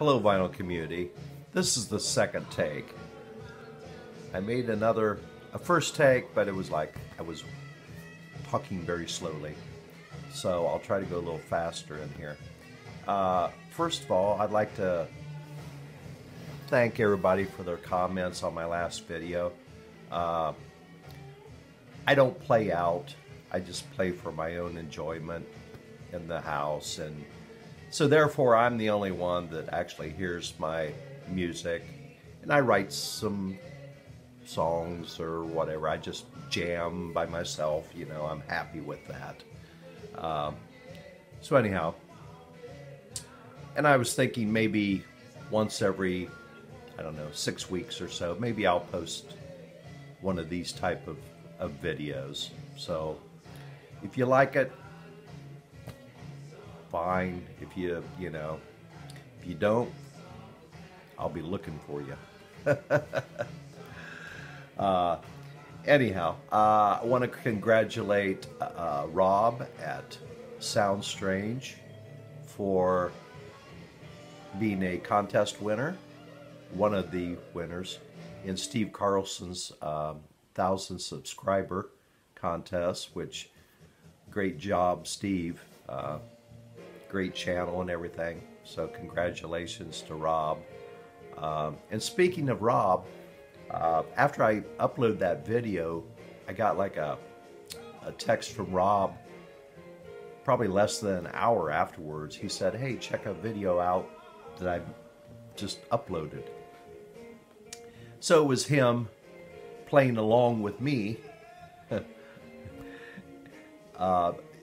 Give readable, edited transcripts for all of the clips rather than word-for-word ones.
Hello, vinyl community. This is the second take. I made a first take, but it was like I was talking very slowly. So I'll try to go a little faster in here. First of all, I'd like to thank everybody for their comments on my last video. I don't play out. I just play for my own enjoyment in the house, and so therefore I'm the only one that actually hears my music, and I write some songs or whatever. I just jam by myself, you know. I'm happy with that. So anyhow, and I was thinking maybe once every, I don't know, 6 weeks or so, maybe I'll post one of these type of videos. So if you like it, fine. If you don't, I'll be looking for you. Anyhow, I want to congratulate Rob at Sound Strange for being a contest winner, one of the winners in Steve Carlson's 1,000 subscriber contest, which, great job, Steve. Great channel and everything. So congratulations to Rob. And speaking of Rob, after I upload that video, I got like a text from Rob probably less than an hour afterwards. He said, hey, check a video out that I just uploaded. So it was him playing along with me.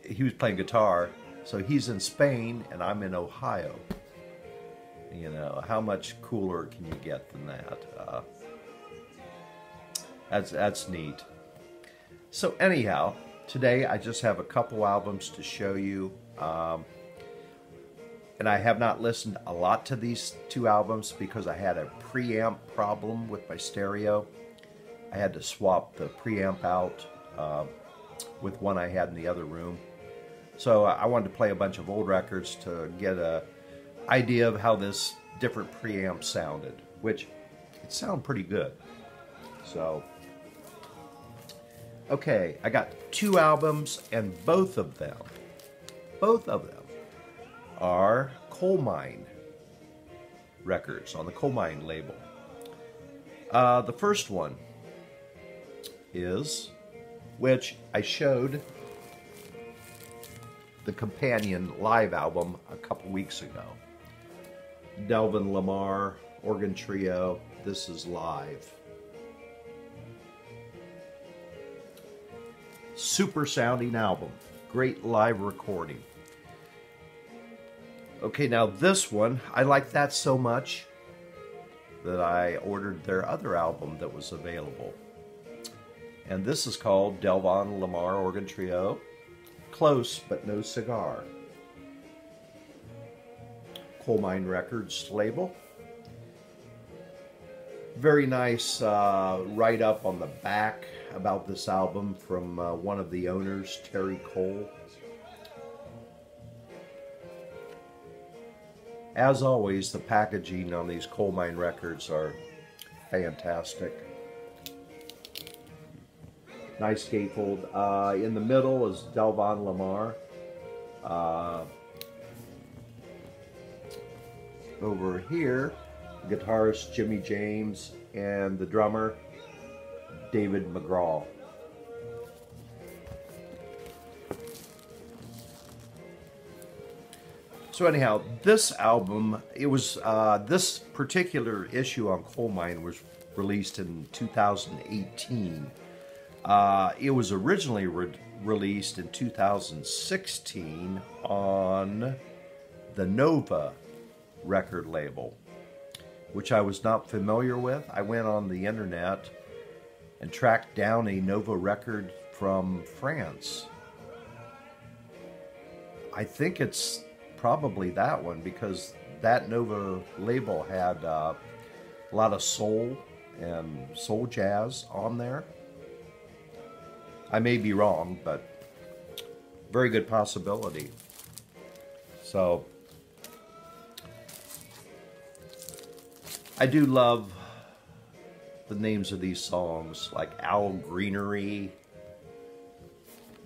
He was playing guitar. So he's in Spain and I'm in Ohio. You know, how much cooler can you get than that? That's neat. So anyhow, today I just have a couple albums to show you. And I have not listened a lot to these two albums because I had a preamp problem with my stereo. I had to swap the preamp out with one I had in the other room. So I wanted to play a bunch of old records to get an idea of how this different preamp sounded, which it sounded pretty good. So, okay, I got two albums, and both of them are Colemine records on the Colemine label. The first one is, which I showed the companion live album a couple weeks ago. Delvon, Lamarr, organ trio. This is live. Super sounding album. Great live recording. Okay, now this one, I like that so much that I ordered their other album that was available. And this is called Delvon, Lamarr, organ trio. Close but no cigar. Colemine Records label. Very nice write-up on the back about this album from one of the owners, Terry Cole. As always, the packaging on these Colemine records are fantastic. Nice gatefold. In the middle is Delvon, Lamarr. Over here, the guitarist Jimmy James and the drummer David McGraw. So anyhow, this album, it was this particular issue on Colemine was released in 2018. It was originally released in 2016 on the Nova record label, which I was not familiar with. I went on the internet and tracked down a Nova record from France. I think it's probably that one because that Nova label had a lot of soul and soul jazz on there. I may be wrong, but very good possibility. So I do love the names of these songs, like Owl Greenery,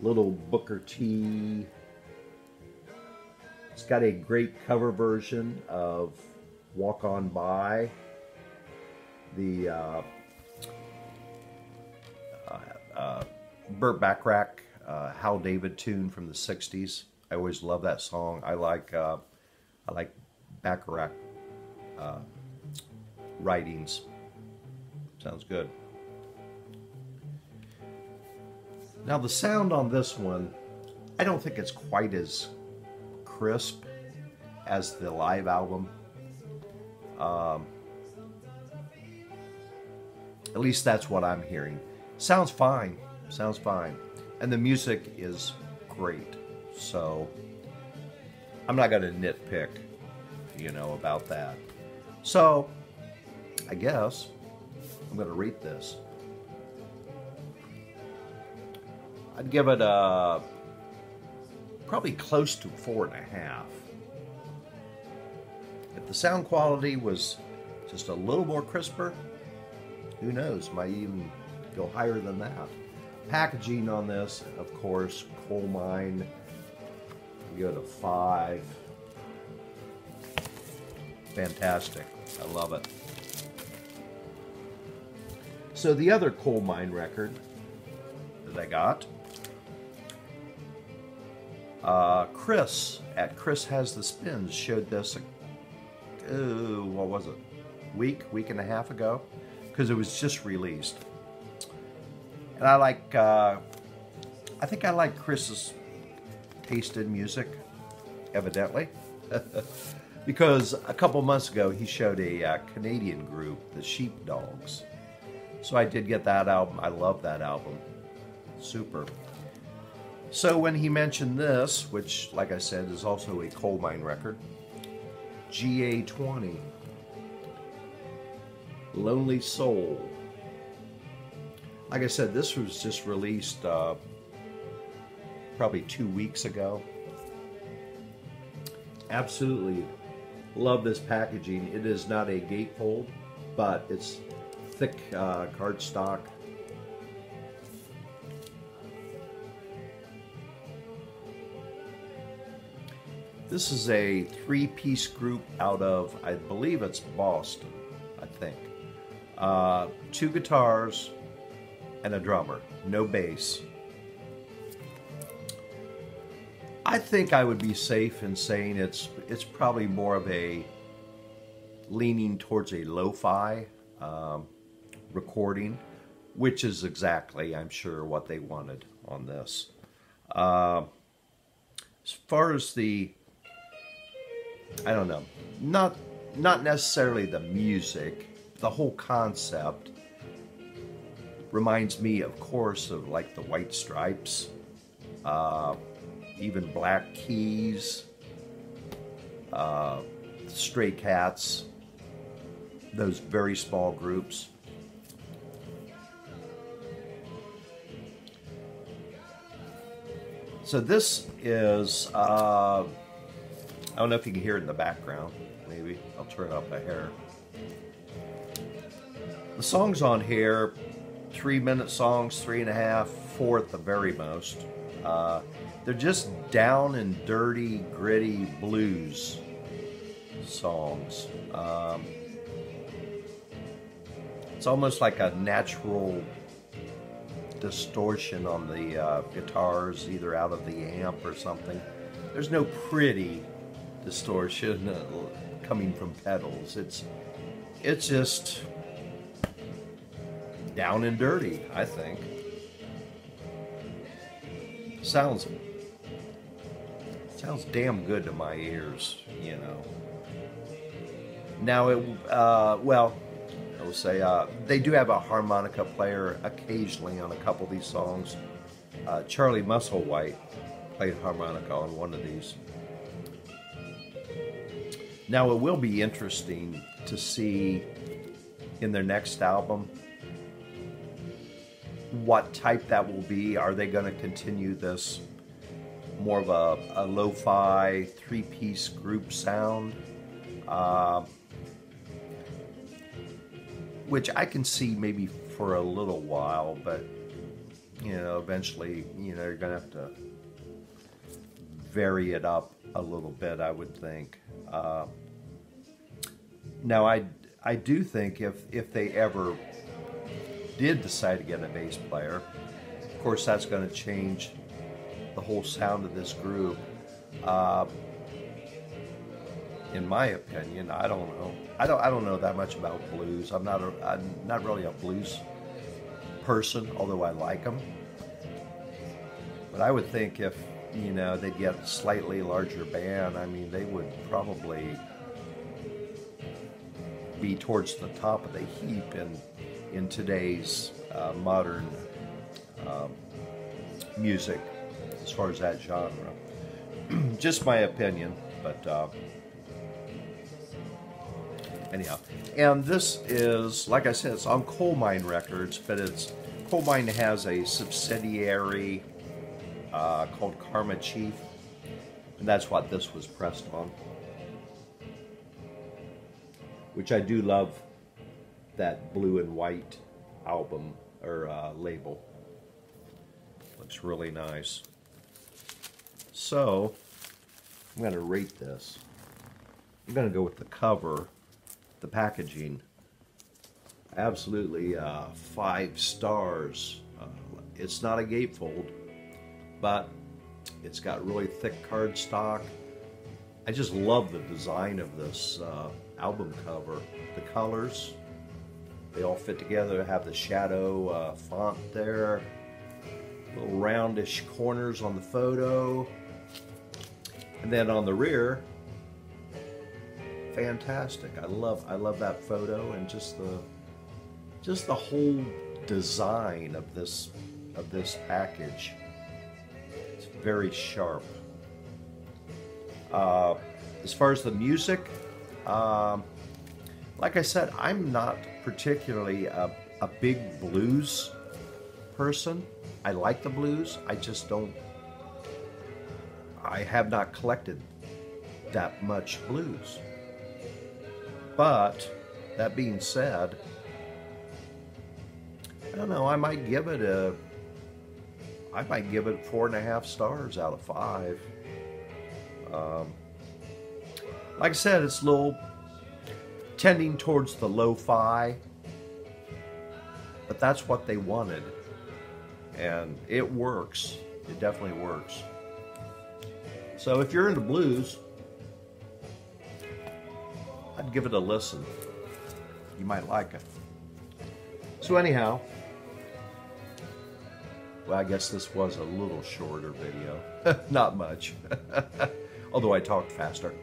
Little Booker T. It's got a great cover version of Walk On By, the Burt Bacharach, Hal David tune from the 60s. I always love that song. I like Bacharach writings. Sounds good. Now the sound on this one, I don't think it's quite as crisp as the live album. At least that's what I'm hearing. Sounds fine. Sounds fine. And the music is great. So I'm not going to nitpick, about that. So I guess I'm going to rate this. I'd give it probably close to 4.5. If the sound quality was just a little more crisper, who knows, might even go higher than that. Packaging on this, of course, Colemine, give it a 5. Fantastic. I love it. So the other Colemine record that I got, Chris at Chris Has the Spins showed this, what was it, week and a half ago, because it was just released. And I think I like Chris's taste in music, evidently, because a couple months ago he showed a Canadian group, the Sheepdogs. So I did get that album. I love that album. Super. So when he mentioned this, which, like I said, is also a Colemine record, GA20, Lonely Soul. Like I said, this was just released probably 2 weeks ago. Absolutely love this packaging. It is not a gatefold, but it's thick cardstock. This is a 3-piece group out of, I believe it's Boston, I think. 2 guitars and a drummer, no bass. I think I would be safe in saying it's probably more of a leaning towards a lo-fi recording, which is exactly, I'm sure, what they wanted on this. As far as the, I don't know, not necessarily the music, the whole concept reminds me, of course, of like the White Stripes, even Black Keys, Stray Cats, those very small groups. So this is, I don't know if you can hear it in the background, maybe. I'll turn up a hair. The songs on here, 3-minute songs, 3.5, 4 at the very most. They're just down and dirty, gritty blues songs. It's almost like a natural distortion on the guitars, either out of the amp or something. There's no pretty distortion coming from pedals. It's just down and dirty, I think. Sounds damn good to my ears, you know. Now well, I will say they do have a harmonica player occasionally on a couple of these songs. Charlie Musselwhite played harmonica on one of these. Now it will be interesting to see in their next album what type that will be. Are they going to continue this more of a lo-fi 3-piece group sound? which I can see maybe for a little while, but you know, eventually, you know, you're gonna have to vary it up a little bit, I would think. Now, I do think if they ever did decide to get a bass player, of course, that's going to change the whole sound of this group. In my opinion, I don't know. I don't know that much about blues. I'm not really a blues person, although I like them. But I would think if, you know, they'd get a slightly larger band, I mean, they would probably be towards the top of the heap in today's modern music, as far as that genre. Just my opinion, but anyhow. And this is, like I said, it's on Colemine Records, but Colemine has a subsidiary called Karma Chief, and that's what this was pressed on. Which I do love, that blue and white album or label. Looks really nice. So I'm going to rate this. I'm going to go with the cover, the packaging. Absolutely 5 stars. It's not a gatefold, but it's got really thick cardstock. I just love the design of this album cover. The colors, they all fit together. Have the shadow font there, little roundish corners on the photo, and then on the rear, fantastic. I love that photo, and just the whole design of this package. It's very sharp. As far as the music, like I said, I'm not particularly a big blues person. I like the blues. I have not collected that much blues. But that being said, I don't know, I might give it 4.5 stars out of 5. Like I said, it's a little tending towards the lo-fi, but that's what they wanted, and it works. It definitely works. So if you're into blues, I'd give it a listen. You might like it. So anyhow, well, I guess this was a little shorter video. Not much. Although I talked faster.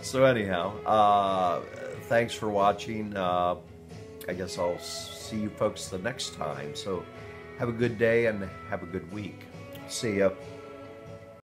So anyhow, thanks for watching. I guess I'll see you folks the next time. So have a good day and have a good week. See ya.